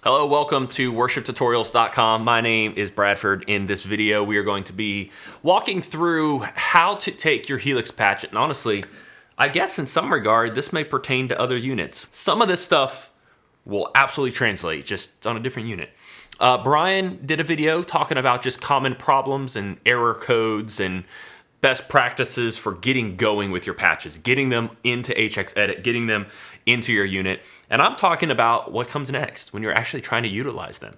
Hello, welcome to worshiptutorials.com. My name is Bradford. In this video, we are going to be walking through how to take your Helix patch. And honestly, I guess in some regard, this may pertain to other units. Some of this stuff will absolutely translate, just on a different unit. Brian did a video talking about just common problems and error codes and best practices for getting going with your patches, getting them into HXEdit, getting them into your unit. And I'm talking about what comes next when you're actually trying to utilize them.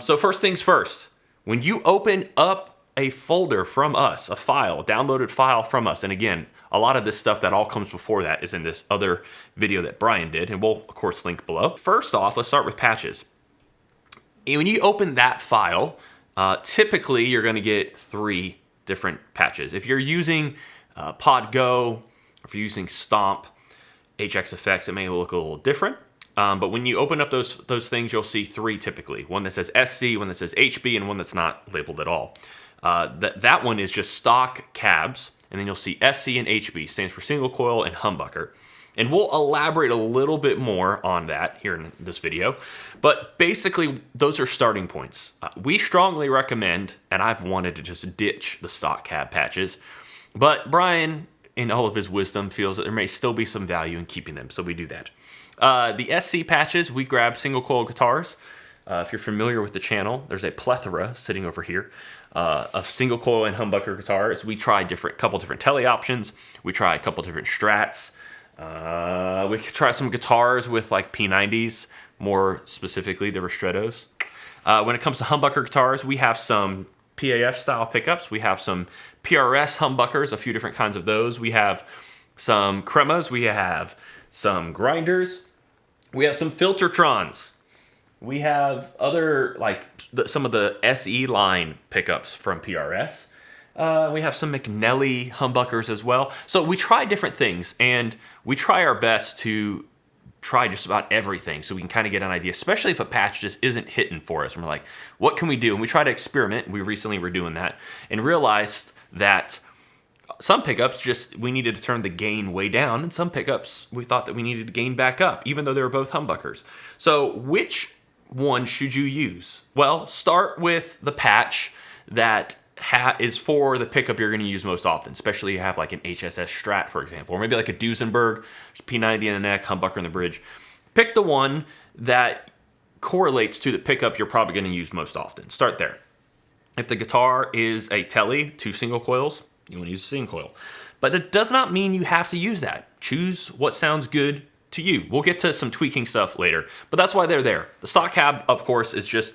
So first things first, when you open up a folder from us, a file, a downloaded file from us, and again, a lot of this stuff that all comes before that is in this other video that Brian did, and we'll of course link below. First off, let's start with patches. And when you open that file, typically you're gonna get three different patches. If you're using POD Go, if you're using Stomp, HX effects, it may look a little different. But when you open up those things, you'll see three typically. One that says SC, one that says HB, and one that's not labeled at all. That one is just stock cabs, and then you'll see SC and HB, stands for single coil and humbucker. And we'll elaborate a little bit more on that here in this video. But basically, those are starting points. We strongly recommend, and I've wanted to just ditch the stock cab patches, but Brian, in all of his wisdom, feels that there may still be some value in keeping them, so we do that. The SC patches, we grab single coil guitars. If you're familiar with the channel, there's a plethora sitting over here of single coil and humbucker guitars. We try couple different tele options. We try a couple different strats. We could try some guitars with like P90s, more specifically the Ristrettos. When it comes to humbucker guitars, we have some PAF style pickups. We have some PRS humbuckers, a few different kinds of those. We have some cremas. We have some grinders. We have some Filtertrons. We have other, like some of the SE line pickups from PRS. We have some McNelly humbuckers as well. So we try different things, and we try our best to try just about everything so we can kind of get an idea, especially if a patch just isn't hitting for us. And we're like, what can we do? And we try to experiment. We recently were doing that and realized that some pickups we needed to turn the gain way down, and some pickups we thought that we needed to gain back up, even though they were both humbuckers. So which one should you use? Well, start with the patch that is for the pickup you're going to use most often, especially you have like an HSS Strat, for example, or maybe like a Duesenberg, P90 in the neck, humbucker in the bridge. Pick the one that correlates to the pickup you're probably going to use most often. Start there. If the guitar is a tele, 2 single coils, you want to use a single coil. But it does not mean you have to use that. Choose what sounds good to you. We'll get to some tweaking stuff later, but that's why they're there. The stock cab, of course, is just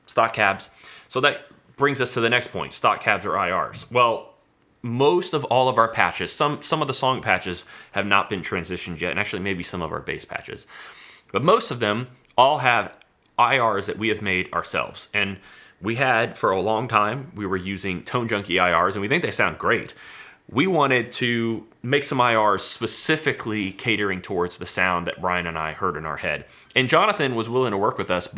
stock cabs. So that brings us to the next point, stock cabs or IRs. Well, most of all of our patches, some of the song patches have not been transitioned yet, and actually maybe some of our bass patches. But most of them all have IRs that we have made ourselves. And we had, for a long time, we were using Tone Junkie IRs, and we think they sound great. We wanted to make some IRs specifically catering towards the sound that Brian and I heard in our head. And Jonathan was willing to work with us,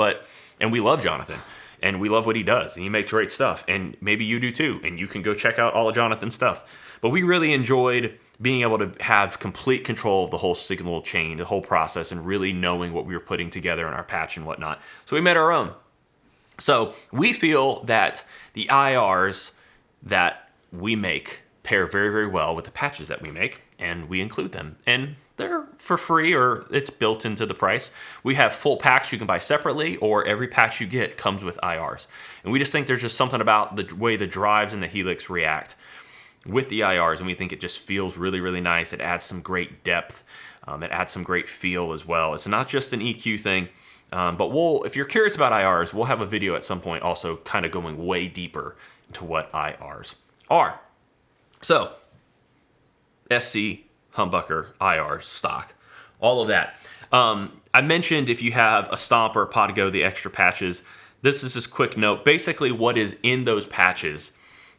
and we love Jonathan. And we love what he does, and he makes great stuff, and maybe you do too, and you can go check out all of Jonathan's stuff. But we really enjoyed being able to have complete control of the whole signal chain, the whole process, and really knowing what we were putting together in our patch and whatnot. So we made our own. So we feel that the IRs that we make pair very, very well with the patches that we make, and we include them. And they're for free, or it's built into the price. We have full packs you can buy separately, or every patch you get comes with IRs. And we just think there's just something about the way the drives and the Helix react with the IRs, and we think it just feels really, really nice. It adds some great depth. It adds some great feel as well. It's not just an EQ thing, but if you're curious about IRs, we'll have a video at some point also kind of going way deeper into what IRs are. So, SC, humbucker, IRs, stock, all of that. I mentioned if you have a Stomp or a POD Go, the extra patches. This is just a quick note. Basically, what is in those patches,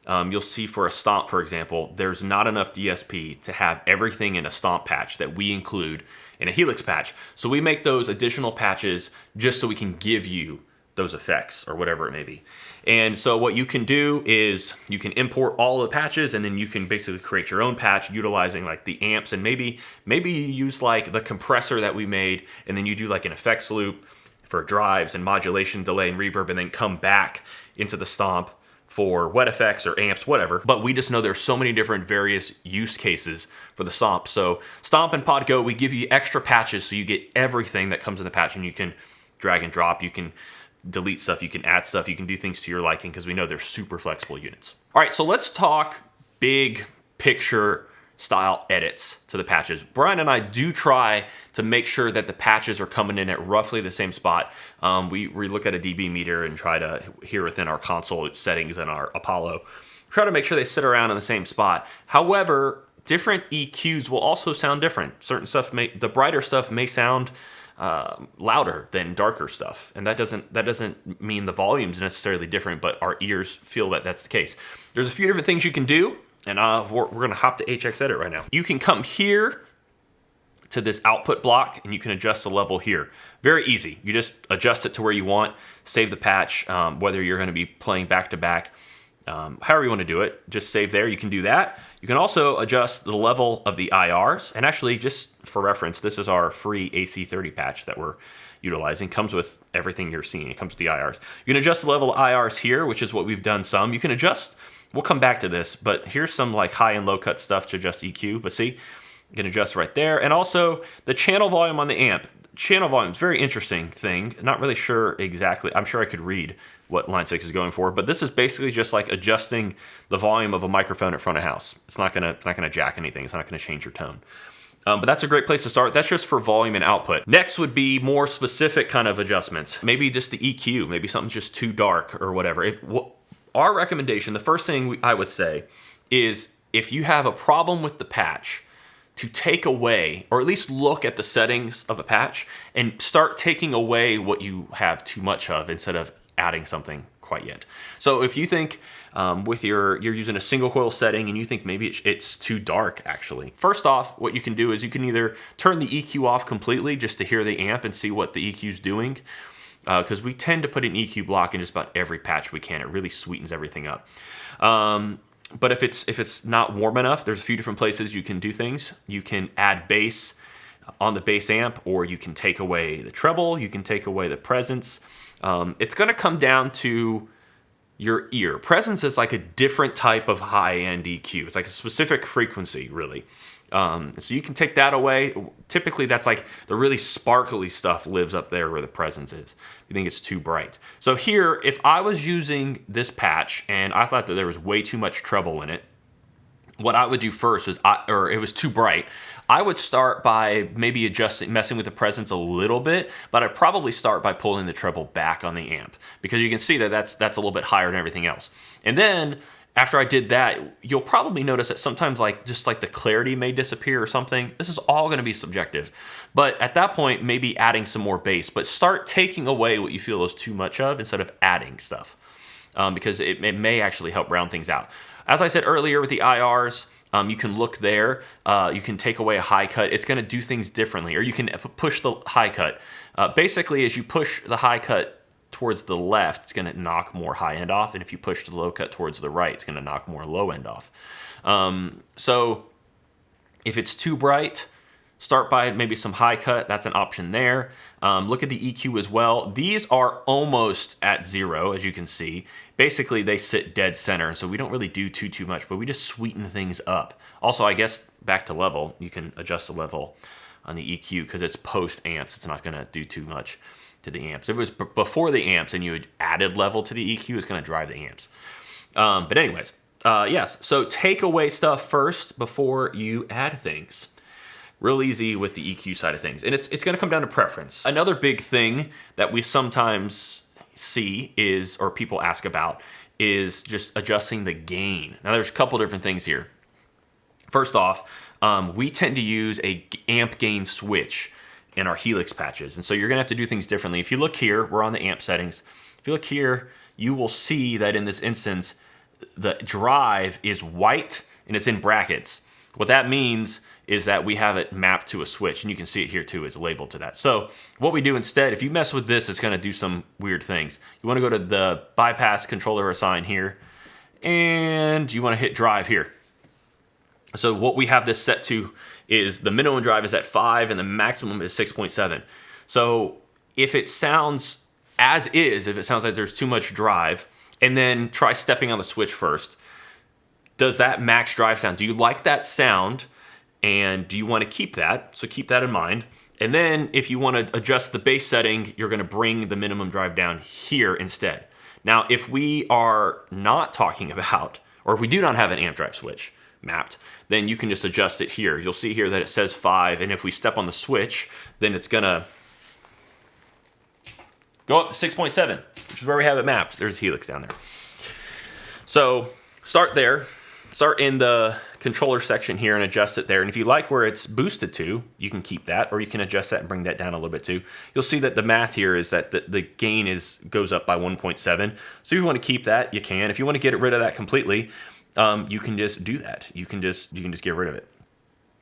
you'll see for a Stomp, for example, there's not enough DSP to have everything in a Stomp patch that we include in a Helix patch. So we make those additional patches just so we can give you those effects or whatever it may be. And so what you can do is you can import all the patches, and then you can basically create your own patch utilizing like the amps, and maybe you use like the compressor that we made, and then you do like an effects loop for drives and modulation, delay, and reverb, and then come back into the Stomp for wet effects or amps, whatever. But we just know there's so many different various use cases for the Stomp. So Stomp and POD Go, we give you extra patches so you get everything that comes in the patch, and you can drag and drop, you can delete stuff, you can add stuff, you can do things to your liking, because we know they're super flexible units. All right, so let's talk big picture style edits to the patches. Brian and I do try to make sure that the patches are coming in at roughly the same spot. We look at a dB meter and try to, here within our console settings and our Apollo, try to make sure they sit around in the same spot. However, different EQs will also sound different. Certain stuff the brighter stuff may sound louder than darker stuff, and that doesn't mean the volume's necessarily different, but our ears feel that that's the case. There's a few different things you can do, and we're gonna hop to HX Edit right now. You can come here to this output block, and you can adjust the level here. Very easy. You just adjust it to where you want, save the patch, whether you're gonna be playing back to back, however you wanna do it, just save there, you can do that. You can also adjust the level of the IRs, and actually, just for reference, this is our free AC30 patch that we're utilizing. Comes with everything you're seeing. It comes with the IRs. You can adjust the level of IRs here, which is what we've done some. You can adjust, we'll come back to this, but here's some like high and low cut stuff to adjust EQ, but see, you can adjust right there. And also the channel volume on the amp. Channel volume is a very interesting thing. Not really sure exactly. I'm sure I could read what line 6 is going for, but this is basically just like adjusting the volume of a microphone at front of house. It's not gonna jack anything. It's not gonna change your tone. But that's a great place to start. That's just for volume and output. Next would be more specific kind of adjustments. Maybe just the EQ, maybe something's just too dark or whatever. Our recommendation, the first thing I would say is if you have a problem with the patch, to take away, or at least look at the settings of a patch and start taking away what you have too much of instead of adding something quite yet. So if you think you're using a single coil setting and you think maybe it's too dark actually. First off, what you can do is you can either turn the EQ off completely just to hear the amp and see what the EQ is doing. Because we tend to put an EQ block in just about every patch we can. It really sweetens everything up. But if it's not warm enough, there's a few different places you can do things. You can add bass on the bass amp, or you can take away the treble, you can take away the presence. It's gonna come down to your ear. Presence is like a different type of high-end EQ. It's like a specific frequency, really. So you can take that away. Typically that's like the really sparkly stuff lives up there where the presence is. You think it's too bright. So here, if I was using this patch and I thought that there was way too much treble in it, what I would do first is, or it was too bright, I would start by maybe messing with the presence a little bit, but I'd probably start by pulling the treble back on the amp, because you can see that that's a little bit higher than everything else. And then after I did that, you'll probably notice that sometimes just like the clarity may disappear or something. This is all going to be subjective. But at that point, maybe adding some more bass, but start taking away what you feel is too much of instead of adding stuff, because it may actually help round things out. As I said earlier with the IRs, you can look there. You can take away a high cut. It's going to do things differently, or you can push the high cut. Basically, as you push the high cut towards the left, it's going to knock more high end off, and if you push the low cut towards the right, it's going to knock more low end off. So if it's too bright, start by maybe some high cut. That's an option there. Look at the EQ as well. These are almost at 0, as you can see. Basically, they sit dead center, so we don't really do too much, but we just sweeten things up. Also, I guess back to level, you can adjust the level on the EQ because it's post amps. It's not going to do too much to the amps. If it was before the amps and you had added level to the EQ, it's going to drive the amps. But anyways, yes. So take away stuff first before you add things. Real easy with the EQ side of things. And it's going to come down to preference. Another big thing that we sometimes see is, or people ask about, is just adjusting the gain. Now there's a couple different things here. First off, we tend to use a amp gain switch in our Helix patches. And so you're gonna have to do things differently. If you look here, we're on the amp settings. If you look here, you will see that in this instance, the drive is white and it's in brackets. What that means is that we have it mapped to a switch, and you can see it here too, it's labeled to that. So what we do instead, if you mess with this, it's gonna do some weird things. You wanna go to the bypass controller assign here, and you wanna hit drive here. So what we have this set to is the minimum drive is at 5 and the maximum is 6.7. So if it sounds as is, if it sounds like there's too much drive, and then try stepping on the switch first. Does that max drive sound? Do you like that sound? And do you want to keep that? So keep that in mind. And then if you want to adjust the bass setting, you're going to bring the minimum drive down here instead. Now, if we are not talking about, or if we do not have an amp drive switch mapped, then you can just adjust it here. You'll see here that it says 5, and if we step on the switch, then it's going to go up to 6.7, which is where we have it mapped. There's Helix down there. So start there. Start in the controller section here and adjust it there. And if you like where it's boosted to, you can keep that, or you can adjust that and bring that down a little bit too. You'll see that the math here is that the gain goes up by 1.7. So if you want to keep that, you can. If you want to get rid of that completely, you can just do that. You can just get rid of it.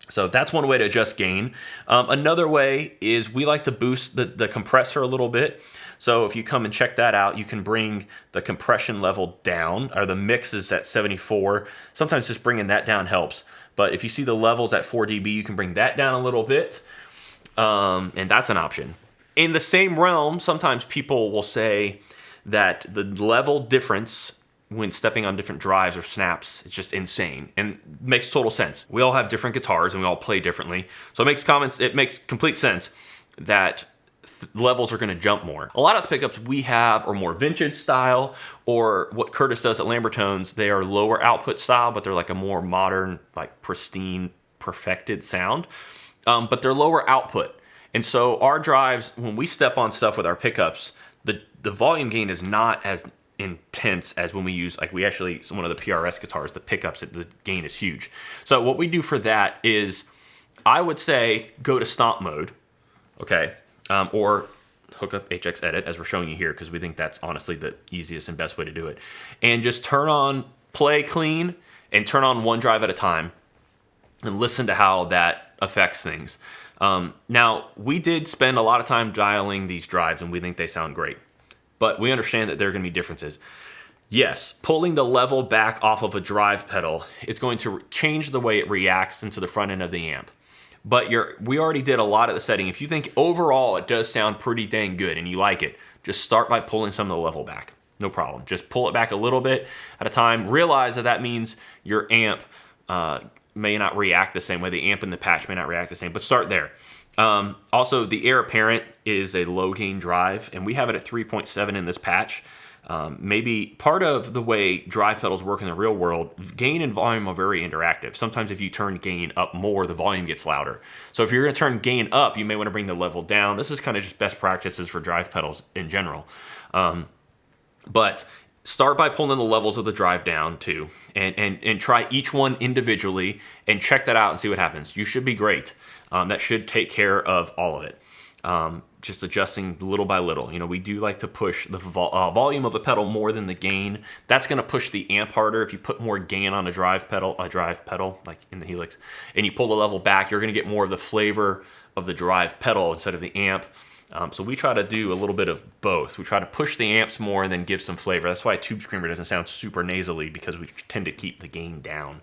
So that's one way to adjust gain. Another way is we like to boost the compressor a little bit. So if you come and check that out, you can bring the compression level down, or the mix is at 74. Sometimes just bringing that down helps. But if you see the levels at 4 dB, you can bring that down a little bit, and that's an option. In the same realm, sometimes people will say that the level difference when stepping on different drives or snaps, it's just insane, and makes total sense. We all have different guitars and we all play differently. So it makes complete sense that levels are going to jump more. A lot of the pickups we have are more vintage style, or what Curtis does at Lambertones, they are lower output style, but they're like a more modern, like pristine, perfected sound. But they're lower output. And so our drives, when we step on stuff with our pickups, the volume gain is not as intense as when we use, like one of the PRS guitars, the pickups, the gain is huge. So what we do for that is, I would say go to stomp mode, okay? Or hook up HX Edit as we're showing you here, because we think that's honestly the easiest and best way to do it. And just turn on play clean and turn on one drive at a time and listen to how that affects things. Now, we did spend a lot of time dialing these drives and we think they sound great, but we understand that there are going to be differences. Yes, pulling the level back off of a drive pedal, it's going to change the way it reacts into the front end of the amp. But we already did a lot of the setting. If you think overall it does sound pretty dang good and you like it, just start by pulling some of the level back. No problem. Just pull it back a little bit at a time. Realize that means your amp may not react the same way. The amp and the patch may not react the same, but start there. Also, the Heir Apparent is a low gain drive, and we have it at 3.7 in this patch. Maybe part of the way drive pedals work in the real world, gain and volume are very interactive. Sometimes if you turn gain up more, the volume gets louder. So if you're going to turn gain up, you may want to bring the level down. This is kind of just best practices for drive pedals in general. But start by pulling the levels of the drive down too, and try each one individually and check that out and see what happens. You should be great. That should take care of all of it. Just adjusting little by little. You know, we do like to push the volume of a pedal more than the gain. That's going to push the amp harder. If you put more gain on a drive pedal like in the Helix, and you pull the level back, you're going to get more of the flavor of the drive pedal instead of the amp. So we try to do a little bit of both. We try to push the amps more and then give some flavor. That's why a Tube Screamer doesn't sound super nasally, because we tend to keep the gain down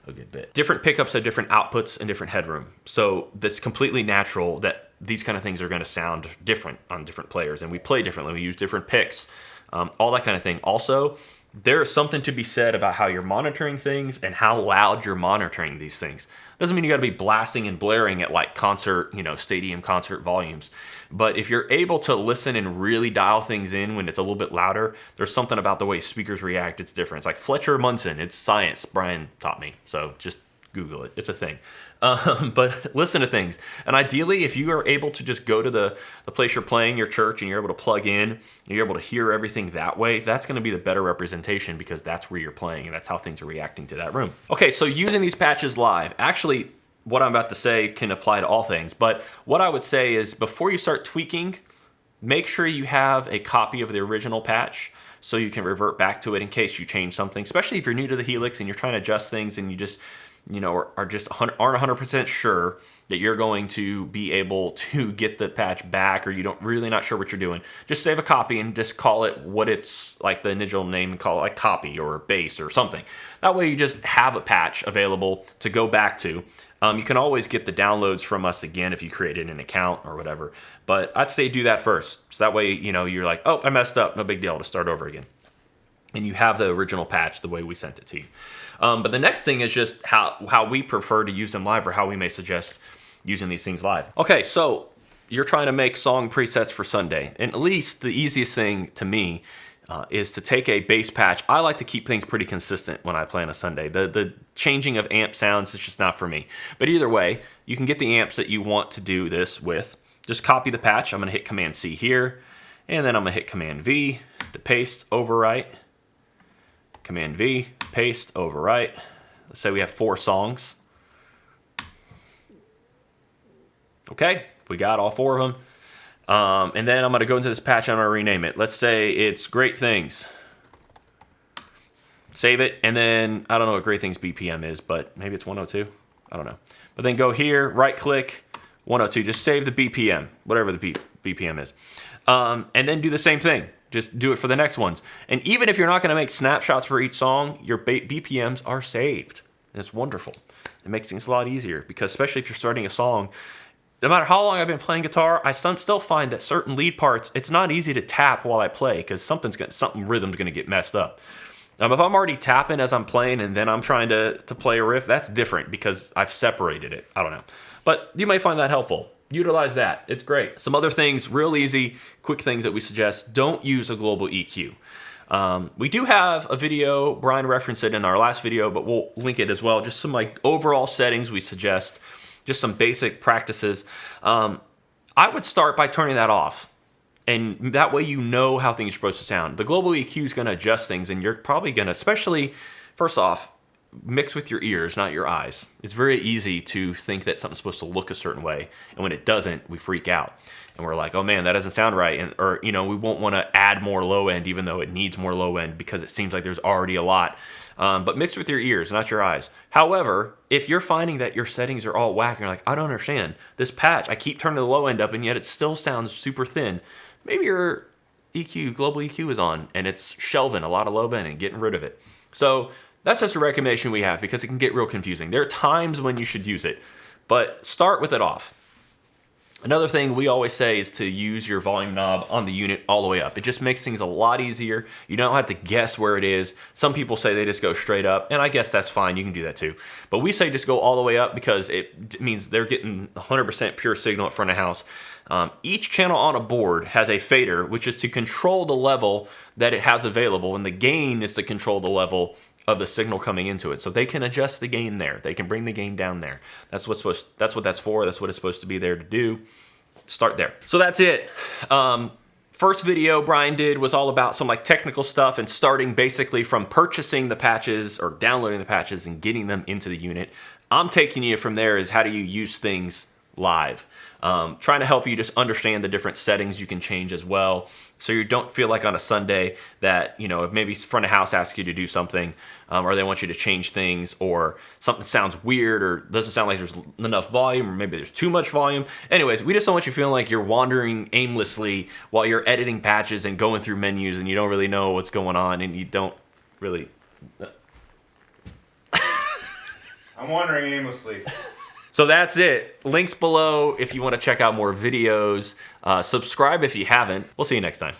a good bit. Different pickups have different outputs and different headroom. So that's completely natural that these kind of things are going to sound different on different players, and we play differently. We use different picks, all that kind of thing. Also, there is something to be said about how you're monitoring things and how loud you're monitoring these things. Doesn't mean you got to be blasting and blaring at like concert, stadium concert volumes. But if you're able to listen and really dial things in when it's a little bit louder, there's something about the way speakers react. It's different. It's like Fletcher Munson. It's science. Brian taught me. So just Google it. It's a thing. But listen to things. And ideally, if you are able to just go to the place you're playing, your church, and you're able to plug in, and you're able to hear everything that way, that's going to be the better representation, because that's where you're playing and that's how things are reacting to that room. Okay, so using these patches live, actually, what I'm about to say can apply to all things. But what I would say is, before you start tweaking, make sure you have a copy of the original patch so you can revert back to it in case you change something, especially if you're new to the Helix and you're trying to adjust things and you know, are just aren't 100% sure that you're going to be able to get the patch back, or you don't really not sure what you're doing, just save a copy and just call it what it's like the initial name, and call it like copy or base or something. That way you just have a patch available to go back to. You can always get the downloads from us again if you created an account or whatever, but I'd say do that first. So that way, you know, you're like, oh, I messed up, no big deal, to start over again. And you have the original patch the way we sent it to you. But the next thing is just how we prefer to use them live, or how we may suggest using these things live. Okay, so you're trying to make song presets for Sunday, and at least the easiest thing to me is to take a bass patch. I like to keep things pretty consistent when I play on a Sunday. The changing of amp sounds is just not for me. But either way, you can get the amps that you want to do this with. Just copy the patch. I'm gonna hit Command C here, and then I'm gonna hit Command V to paste, overwrite. Command V, paste, overwrite. Let's say we have 4 songs. Okay, we got all 4 of them. And then I'm gonna go into this patch, I'm gonna rename it. Let's say it's Great Things. Save it, and then, I don't know what Great Things BPM is, but maybe it's 102, I don't know. But then go here, right click, 102, just save the BPM, whatever the BPM is. And then do the same thing. Just do it for the next ones. And even if you're not gonna make snapshots for each song, your BPMs are saved. And it's wonderful. It makes things a lot easier, because especially if you're starting a song, no matter how long I've been playing guitar, I still find that certain lead parts, it's not easy to tap while I play, because something rhythm's gonna get messed up. If I'm already tapping as I'm playing and then I'm trying to play a riff, that's different because I've separated it. I don't know. But you may find that helpful. Utilize that. It's great. Some other things, real easy, quick things that we suggest. Don't use a global EQ. We do have a video, Brian referenced it in our last video, but we'll link it as well. Just some like overall settings we suggest, just some basic practices. I would start by turning that off. And that way you know how things are supposed to sound. The global EQ is going to adjust things, and you're probably going to, especially, first off, mix with your ears, not your eyes. It's very easy to think that something's supposed to look a certain way, and when it doesn't, we freak out. And we're like, oh man, that doesn't sound right. Or, you know, we won't want to add more low end even though it needs more low end because it seems like there's already a lot. But mix with your ears, not your eyes. However, if you're finding that your settings are all whack, and you're like, I don't understand. This patch, I keep turning the low end up and yet it still sounds super thin. Maybe your EQ, global EQ is on and it's shelving a lot of low end and getting rid of it. So that's just a recommendation we have because it can get real confusing. There are times when you should use it, but start with it off. Another thing we always say is to use your volume knob on the unit all the way up. It just makes things a lot easier. You don't have to guess where it is. Some people say they just go straight up, and I guess that's fine. You can do that too. But we say just go all the way up because it means they're getting 100% pure signal at front of house. Each channel on a board has a fader, which is to control the level that it has available, and the gain is to control the level of the signal coming into it. So they can adjust the gain there. They can bring the gain down there. That's what that's for. That's what it's supposed to be there to do. Start there. So that's it. First video Brian did was all about some like technical stuff and starting basically from purchasing the patches or downloading the patches and getting them into the unit. I'm taking you from there is how do you use things live. Trying to help you just understand the different settings you can change as well, so you don't feel like on a Sunday that, you know, if maybe front of house asks you to do something, or they want you to change things, or something sounds weird or doesn't sound like there's enough volume, or maybe there's too much volume. Anyways, we just don't want you feeling like you're wandering aimlessly while you're editing patches and going through menus and you don't really know what's going on and you don't really... I'm wandering aimlessly. So that's it. Links below if you want to check out more videos. Subscribe if you haven't. We'll see you next time.